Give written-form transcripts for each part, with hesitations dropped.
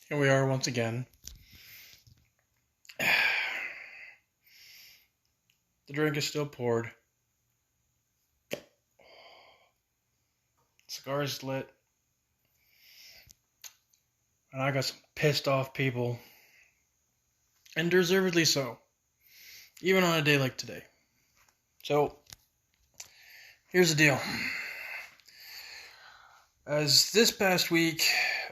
Here we are once again. The drink is still poured. Cigar is lit. And I got some pissed off people. And deservedly so. Even on a day like today. So, here's the deal. As this past week,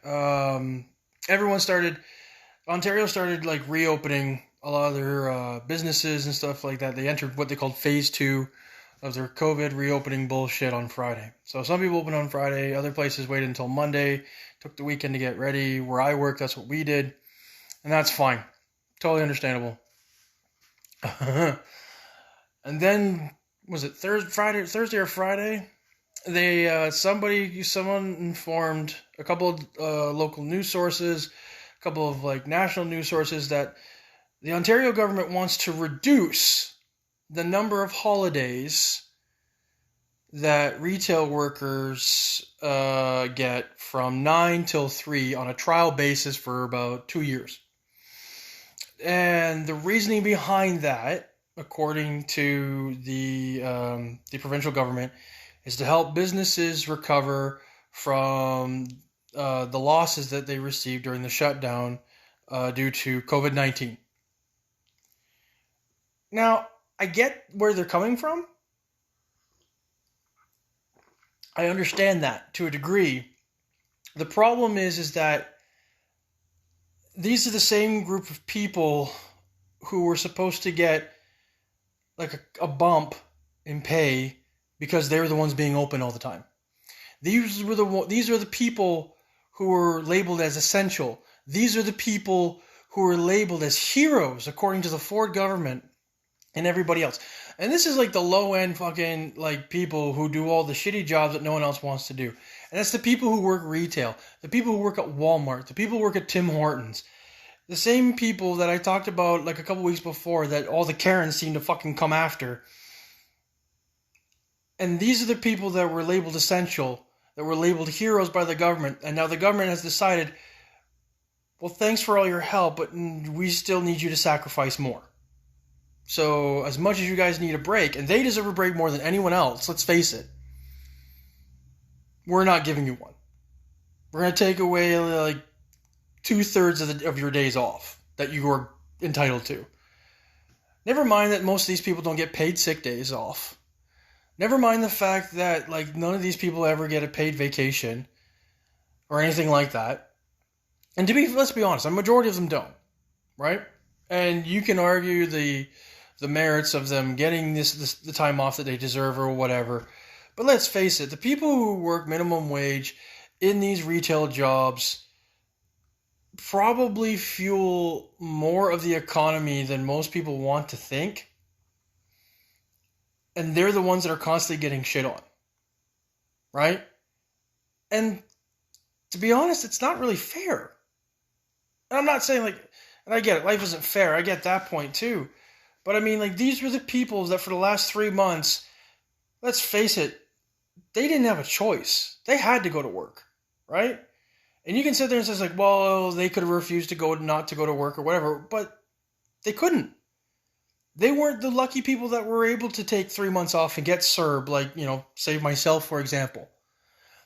Ontario started like reopening a lot of their businesses and stuff like that. They entered what they called phase 2 of their COVID reopening bullshit on Friday. So some people opened on Friday, other places waited until Monday, took the weekend to get ready. Where I work, that's what we did. And that's fine. Totally understandable. And then, was it Thursday or Friday? Someone informed a couple of local news sources, a couple of like national news sources that the Ontario government wants to reduce the number of holidays that retail workers get from 9 till 3 on a trial basis for about 2 years. And the reasoning behind that, according to the provincial government, is to help businesses recover from the losses that they received during the shutdown due to COVID-19. Now, I get where they're coming from. I understand that to a degree. The problem is that these are the same group of people who were supposed to get like a bump in pay because they were the ones being open all the time. These are the people who were labeled as essential. These are the people who were labeled as heroes according to the Ford government and everybody else. And this is like the low end fucking like people who do all the shitty jobs that no one else wants to do. And that's the people who work retail, the people who work at Walmart, the people who work at Tim Hortons. The same people that I talked about like a couple weeks before that all the Karens seem to fucking come after. And these are the people that were labeled essential, that were labeled heroes by the government. And now the government has decided, well, thanks for all your help, but we still need you to sacrifice more. So as much as you guys need a break, and they deserve a break more than anyone else, let's face it, we're not giving you one. We're going to take away like 2/3 of your days off that you are entitled to. Never mind that most of these people don't get paid sick days off. Never mind the fact that like none of these people ever get a paid vacation or anything like that. And let's be honest, a majority of them don't, right? And you can argue the merits of them getting the time off that they deserve or whatever. But let's face it, the people who work minimum wage in these retail jobs probably fuel more of the economy than most people want to think. And they're the ones that are constantly getting shit on. Right? And to be honest, it's not really fair. And I'm not saying like, and I get it, life isn't fair. I get that point too. But I mean, like, these were the people that for the last 3 months, let's face it, they didn't have a choice. They had to go to work. Right? And you can sit there and say, like, well, they could have refused not to go to work or whatever, but they couldn't. They weren't the lucky people that were able to take 3 months off and get CERB, like, say myself, for example.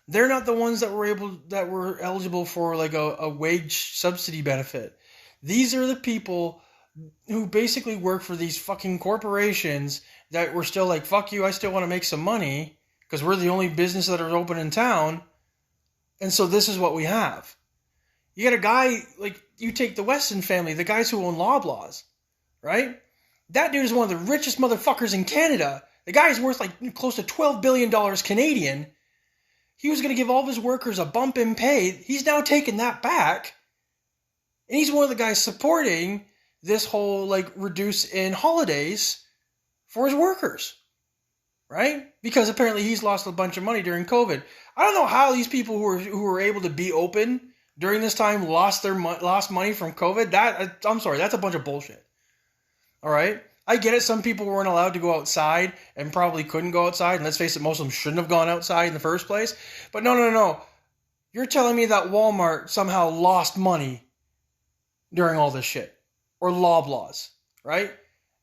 They're not the ones that were eligible for like a wage subsidy benefit. These are the people who basically work for these fucking corporations that were still like, fuck you, I still want to make some money because we're the only business that are open in town. And so this is what we have. You got a guy, like, you take the Weston family, the guys who own Loblaws, right? That dude is one of the richest motherfuckers in Canada. The guy's worth like close to $12 billion Canadian. He was going to give all of his workers a bump in pay. He's now taken that back. And he's one of the guys supporting this whole like reduce in holidays for his workers. Right? Because apparently he's lost a bunch of money during COVID. I don't know how these people who were able to be open during this time lost money from COVID. I'm sorry, that's a bunch of bullshit. All right? I get it. Some people weren't allowed to go outside and probably couldn't go outside. And let's face it, most of them shouldn't have gone outside in the first place. But no. You're telling me that Walmart somehow lost money during all this shit. Or Loblaws, right?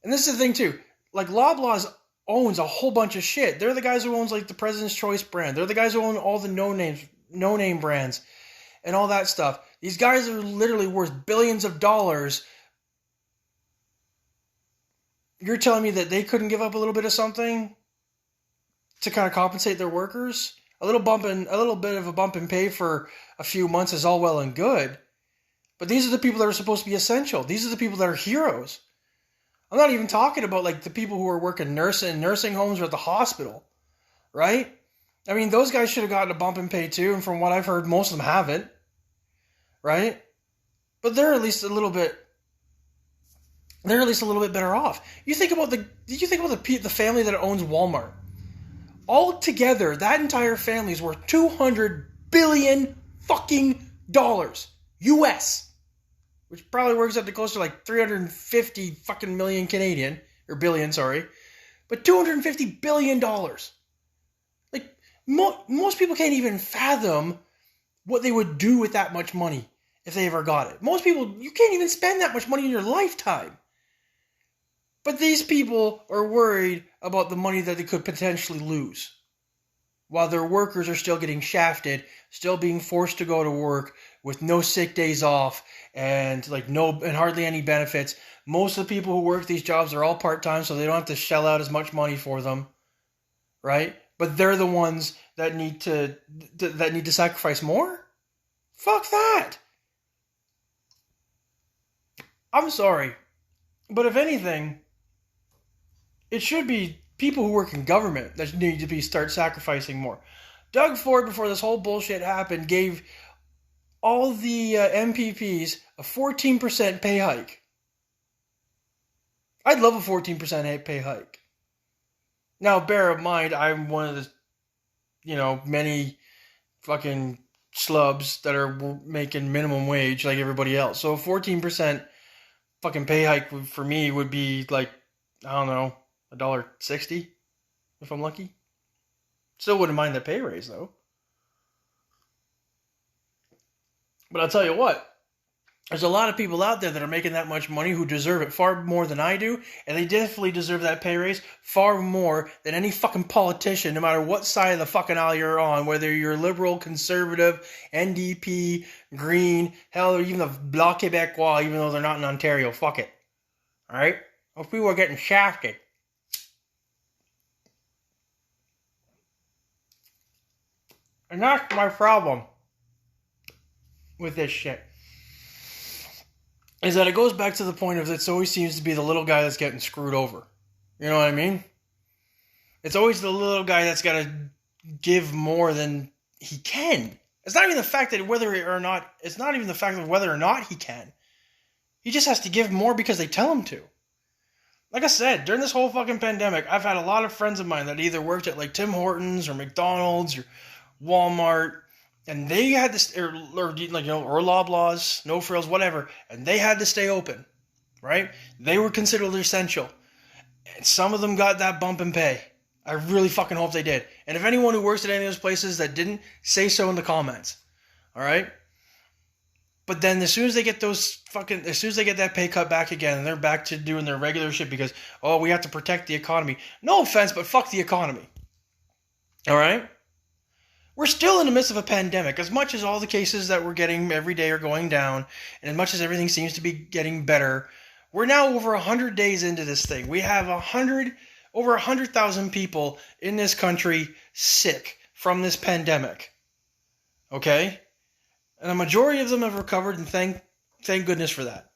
And this is the thing too. Like Loblaws owns a whole bunch of shit. They're the guys who owns like the President's Choice brand. They're the guys who own all the no name brands and all that stuff. These guys are literally worth billions of dollars. You're telling me that they couldn't give up a little bit of something to kind of compensate their workers? A little bit of a bump in pay for a few months is all well and good. But these are the people that are supposed to be essential. These are the people that are heroes. I'm not even talking about like the people who are working nursing homes or at the hospital, right? I mean, those guys should have gotten a bump in pay too, and from what I've heard, most of them haven't, right? But they're at least a little bit better off. You think about the family that owns Walmart. All together, that entire family is worth $200 billion fucking dollars, US. Which probably works out to close to like 350 fucking million Canadian, or billion, sorry. But $250 billion. Like, most people can't even fathom what they would do with that much money if they ever got it. Most people, you can't even spend that much money in your lifetime. But these people are worried about the money that they could potentially lose. While their workers are still getting shafted, still being forced to go to work with no sick days off and hardly any benefits. Most of the people who work these jobs are all part-time, so they don't have to shell out as much money for them, right? But they're the ones that need to sacrifice more? Fuck that! I'm sorry, but if anything, it should be people who work in government that need to start sacrificing more. Doug Ford, before this whole bullshit happened, gave all the MPPs a 14% pay hike. I'd love a 14% pay hike. Now, bear in mind, I'm one of the, many fucking slubs that are making minimum wage like everybody else. So a 14% fucking pay hike for me would be like, I don't know, $1.60 if I'm lucky. Still wouldn't mind the pay raise though. But I'll tell you what, there's a lot of people out there that are making that much money who deserve it far more than I do, and they definitely deserve that pay raise far more than any fucking politician, no matter what side of the fucking aisle you're on, whether you're liberal, conservative, NDP, Green, hell, or even the Bloc Québécois, even though they're not in Ontario. Fuck it. Alright? Those people are getting shafted. And that's my problem with this shit. Is that it goes back to the point of it always seems to be the little guy that's getting screwed over. You know what I mean? It's always the little guy that's got to give more than he can. It's not even the fact that whether or not he can. He just has to give more because they tell him to. Like I said, during this whole fucking pandemic, I've had a lot of friends of mine that either worked at like Tim Hortons or McDonald's or Walmart, and they had to, or Loblaws, No Frills, whatever, and they had to stay open, right? They were considered essential, and some of them got that bump in pay. I really fucking hope they did. And if anyone who works at any of those places that didn't, say so in the comments, all right? But then as soon as they get that pay cut back again, and they're back to doing their regular shit because, we have to protect the economy. No offense, but fuck the economy. All right? We're still in the midst of a pandemic. As much as all the cases that we're getting every day are going down, and as much as everything seems to be getting better, we're now over 100 days into this thing. We have over 100,000 people in this country sick from this pandemic. Okay? And a majority of them have recovered, and thank goodness for that.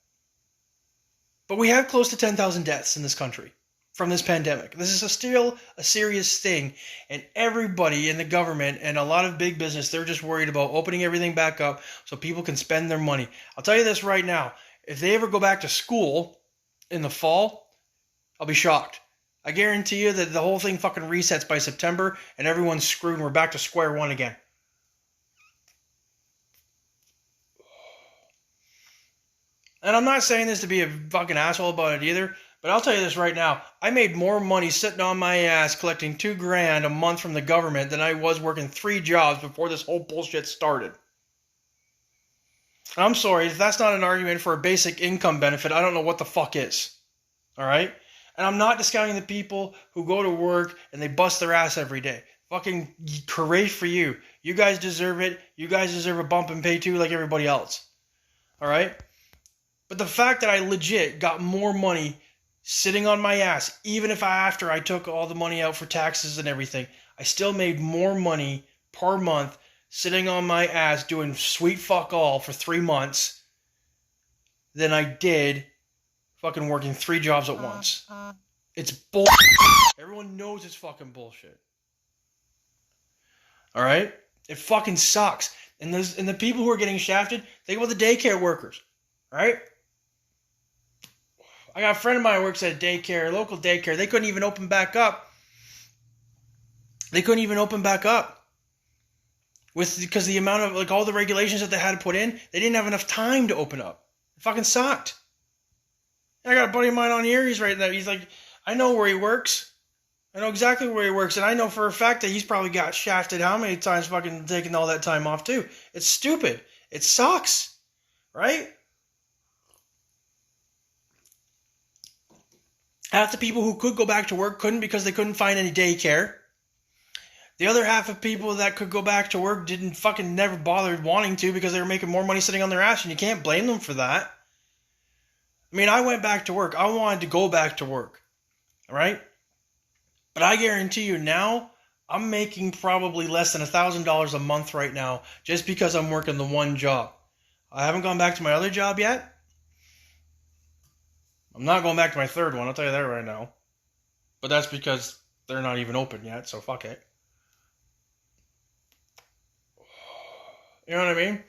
But we have close to 10,000 deaths in this country from this pandemic. This is still a serious thing, and everybody in the government and a lot of big business, they're just worried about opening everything back up so people can spend their money. I'll tell you this right now, if they ever go back to school in the fall, I'll be shocked. I guarantee you that the whole thing fucking resets by September, and everyone's screwed and we're back to square one again. And I'm not saying this to be a fucking asshole about it either, but I'll tell you this right now. I made more money sitting on my ass collecting $2,000 a month from the government than I was working 3 jobs before this whole bullshit started. I'm sorry, if that's not an argument for a basic income benefit, I don't know what the fuck is. Alright? And I'm not discounting the people who go to work and they bust their ass every day. Fucking hooray for you. You guys deserve it. You guys deserve a bump in pay too, like everybody else. Alright? But the fact that I legit got more money sitting on my ass, even if after I took all the money out for taxes and everything, I still made more money per month sitting on my ass doing sweet fuck all for 3 months than I did fucking working 3 jobs at once. It's bullshit. Everyone knows it's fucking bullshit. Alright? It fucking sucks. And the people who are getting shafted, think about the daycare workers. Right? I got a friend of mine who works at a daycare, a local daycare. They couldn't even open back up. Because the amount of, like, all the regulations that they had to put in, they didn't have enough time to open up. It fucking sucked. And I got a buddy of mine on here, he's right now. He's like, I know where he works. I know exactly where he works. And I know for a fact that he's probably got shafted how many times fucking taking all that time off too. It's stupid. It sucks. Right? Half the people who could go back to work couldn't because they couldn't find any daycare. The other half of people that could go back to work didn't fucking never bothered wanting to because they were making more money sitting on their ass, and you can't blame them for that. I mean, I went back to work. I wanted to go back to work. Right? But I guarantee you now, I'm making probably less than $1,000 a month right now just because I'm working the one job. I haven't gone back to my other job yet. I'm not going back to my third one, I'll tell you that right now. But that's because they're not even open yet, so fuck it. You know what I mean?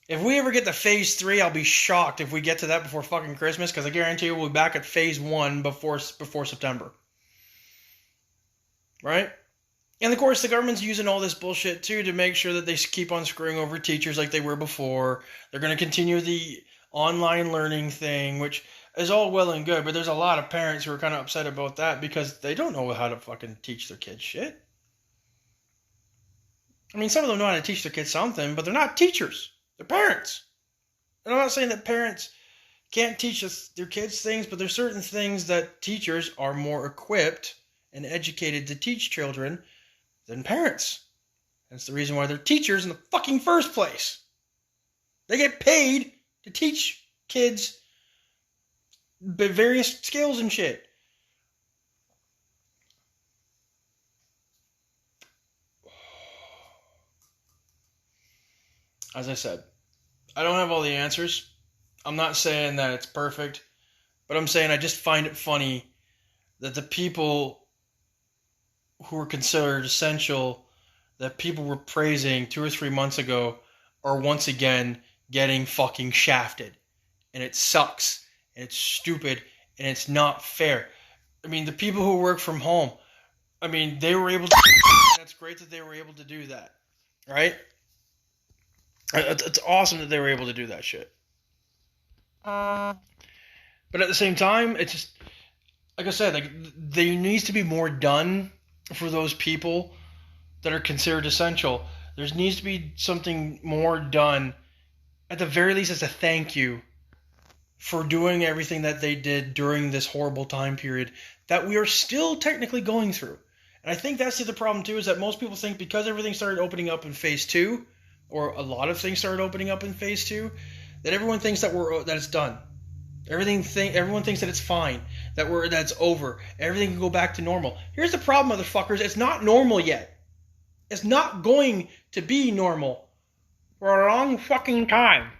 If we ever get to phase 3, I'll be shocked if we get to that before fucking Christmas, because I guarantee you we'll be back at phase 1 before September. Right? And of course, the government's using all this bullshit too to make sure that they keep on screwing over teachers like they were before. They're going to continue the online learning thing, which is all well and good, but there's a lot of parents who are kind of upset about that because they don't know how to fucking teach their kids shit. I mean, some of them know how to teach their kids something, but they're not teachers. They're parents. And I'm not saying that parents can't teach their kids things, but there's certain things that teachers are more equipped and educated to teach children than parents. That's the reason why they're teachers in the fucking first place. They get paid to teach kids various skills and shit. As I said, I don't have all the answers. I'm not saying that it's perfect, but I'm saying I just find it funny that the people who were considered essential, that people were praising 2 or 3 months ago, are once again getting fucking shafted. And it sucks. And it's stupid. And it's not fair. I mean, the people who work from home, I mean, they were able to... That's great that they were able to do that. Right? It's awesome that they were able to do that shit. But at the same time, it's just... Like I said, like, there needs to be more done for those people that are considered essential. There needs to be something more done, at the very least as a thank you for doing everything that they did during this horrible time period that we are still technically going through. And I think that's the other problem too, is that most people think because everything started opening up in phase 2, or a lot of things started opening up in phase 2, that everyone thinks that it's done. Everyone thinks that it's fine, that it's over, everything can go back to normal. Here's the problem, motherfuckers. It's not normal yet. It's not going to be normal for a long fucking time.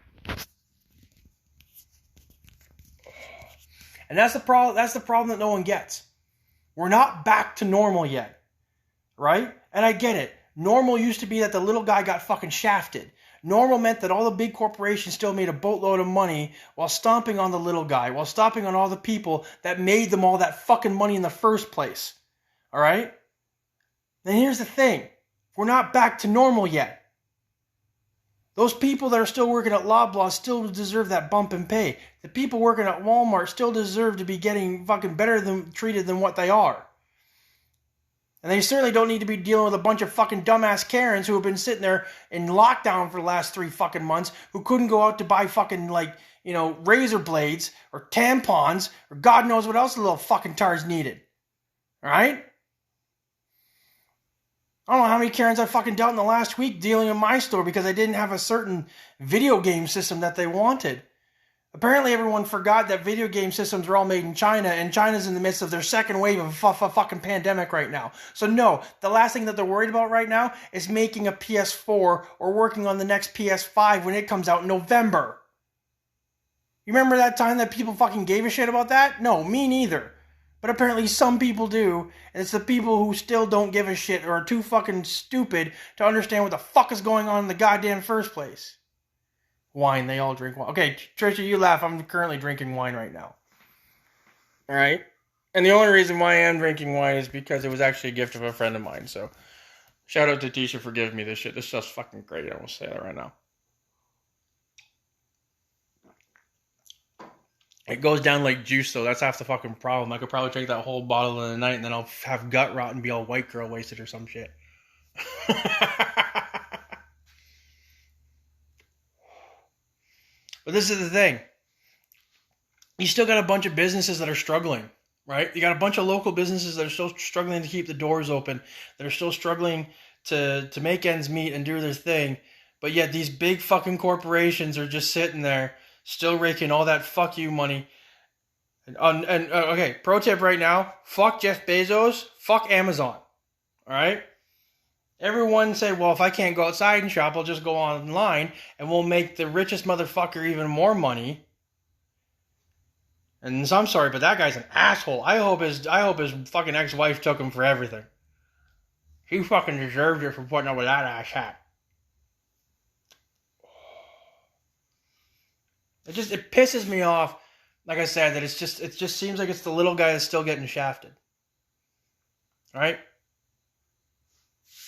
And that's the problem. That's the problem that no one gets. We're not back to normal yet, right? And I get it. Normal used to be that the little guy got fucking shafted. Normal meant that all the big corporations still made a boatload of money while stomping on the little guy, while stomping on all the people that made them all that fucking money in the first place. All right? Then here's the thing. We're not back to normal yet. Those people that are still working at Loblaw still deserve that bump in pay. The people working at Walmart still deserve to be getting fucking better treated than what they are. And they certainly don't need to be dealing with a bunch of fucking dumbass Karens who have been sitting there in lockdown for the last 3 fucking months, who couldn't go out to buy fucking, like, you know, razor blades or tampons or God knows what else the little fucking tars needed. Right? I don't know how many Karens I fucking dealt in the last week dealing in my store because I didn't have a certain video game system that they wanted. Apparently everyone forgot that video game systems are all made in China, and China's in the midst of their second wave of a fucking pandemic right now. So no, the last thing that they're worried about right now is making a PS4 or working on the next PS5 when it comes out in November. You remember that time that people fucking gave a shit about that? No, me neither. But apparently some people do, and it's the people who still don't give a shit or are too fucking stupid to understand what the fuck is going on in the goddamn first place. Wine, they all drink wine. Okay, Trisha, you laugh. I'm currently drinking wine right now. Alright? And the only reason why I am drinking wine is because it was actually a gift of a friend of mine. So, shout out to Tisha for giving me this shit. This stuff's fucking great. I will say that right now. It goes down like juice, though. That's half the fucking problem. I could probably drink that whole bottle in a night and then I'll have gut rot and be all white girl wasted or some shit. But this is the thing. You still got a bunch of businesses that are struggling, right? You got a bunch of local businesses that are still struggling to keep the doors open, that are still struggling to make ends meet and do their thing. But yet these big fucking corporations are just sitting there, still raking all that fuck you money. Okay, pro tip right now, fuck Jeff Bezos, fuck Amazon. Alright? Everyone say, well, if I can't go outside and shop, I'll just go online and we'll make the richest motherfucker even more money. And so I'm sorry, but that guy's an asshole. I hope his fucking ex-wife took him for everything. He fucking deserved it for putting up with that ass hat. It pisses me off, like I said, that it just seems like it's the little guy that's still getting shafted. Right?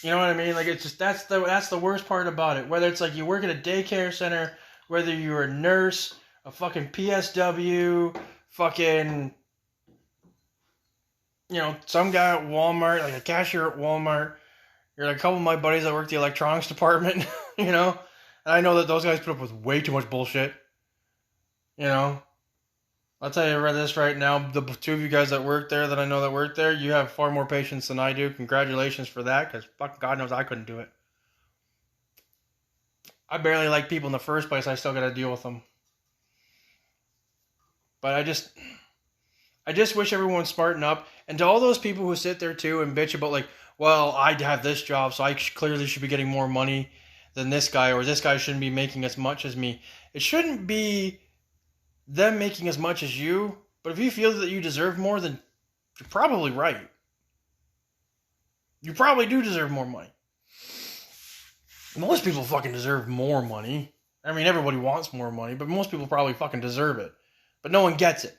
You know what I mean? Like, it's just, that's the worst part about it. Whether it's like you work at a daycare center, whether you're a nurse, a fucking PSW, fucking, you know, some guy at Walmart, like a cashier at Walmart. You're like a couple of my buddies that work the electronics department, you know? And I know that those guys put up with way too much bullshit. You know? I'll tell you this right now, the two of you guys that work there, that I know that work there, you have far more patience than I do. Congratulations for that, because fucking God knows I couldn't do it. I barely like people in the first place, I still gotta deal with them. But I just wish everyone would smarten up. And to all those people who sit there too and bitch about like, well, I have this job, so I clearly should be getting more money than this guy, or this guy shouldn't be making as much as me. It shouldn't be them making as much as you, but if you feel that you deserve more, then you're probably right. You probably do deserve more money. Most people fucking deserve more money. I mean, everybody wants more money, but most people probably fucking deserve it. But no one gets it.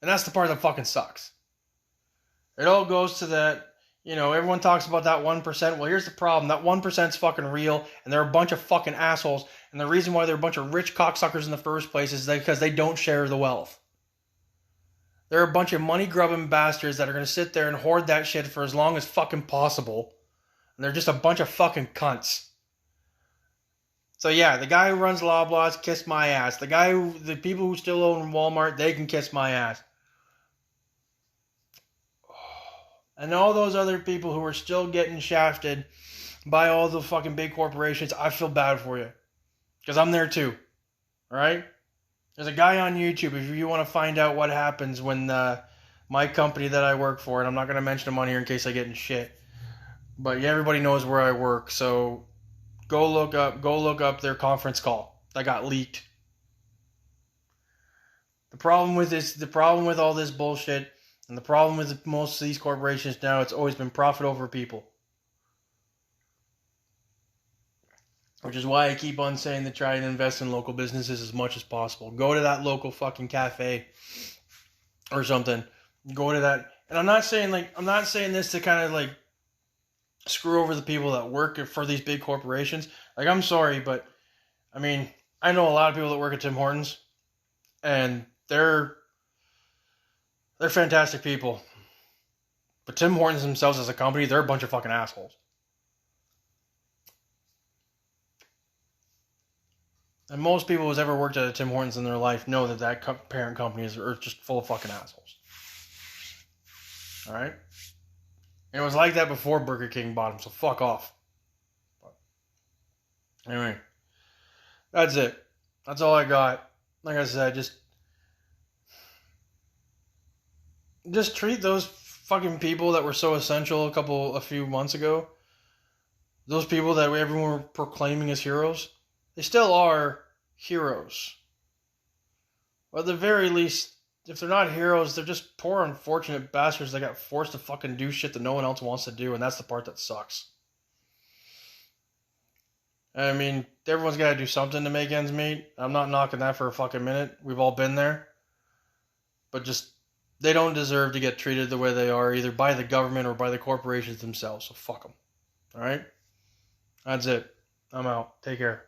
And that's the part that fucking sucks. It all goes to that, you know, everyone talks about that 1%. Well, here's the problem. That 1%'s fucking real, and they're a bunch of fucking assholes. And the reason why they're a bunch of rich cocksuckers in the first place is because they don't share the wealth. They're a bunch of money-grubbing bastards that are going to sit there and hoard that shit for as long as fucking possible. And they're just a bunch of fucking cunts. So yeah, the guy who runs Loblaws, kiss my ass. The people who still own Walmart, they can kiss my ass. And all those other people who are still getting shafted by all the fucking big corporations, I feel bad for you. Because I'm there too. Alright? There's a guy on YouTube, if you want to find out what happens when my company that I work for, and I'm not going to mention them on here in case I get in shit. But yeah, everybody knows where I work, so go look up their conference call that got leaked. The problem with all this bullshit, and the problem with most of these corporations now, it's always been profit over people. Which is why I keep on saying to try and invest in local businesses as much as possible. Go to that local fucking cafe or something. Go to that. And I'm not saying this to kind of like screw over the people that work for these big corporations. Like, I'm sorry, but I mean, I know a lot of people that work at Tim Hortons, and they're fantastic people. But Tim Hortons themselves as a company, they're a bunch of fucking assholes. And most people who's ever worked at a Tim Hortons in their life know that parent company is just full of fucking assholes. All right? And it was like that before Burger King bought them, so fuck off. But anyway, that's it. That's all I got. Like I said, just treat those fucking people that were so essential a few months ago. Those people that everyone were proclaiming as heroes, they still are heroes. Or at the very least, if they're not heroes, they're just poor, unfortunate bastards that got forced to fucking do shit that no one else wants to do, and that's the part that sucks. I mean, everyone's got to do something to make ends meet. I'm not knocking that for a fucking minute. We've all been there. But just, they don't deserve to get treated the way they are, either by the government or by the corporations themselves, so fuck them. Alright? That's it. I'm out. Take care.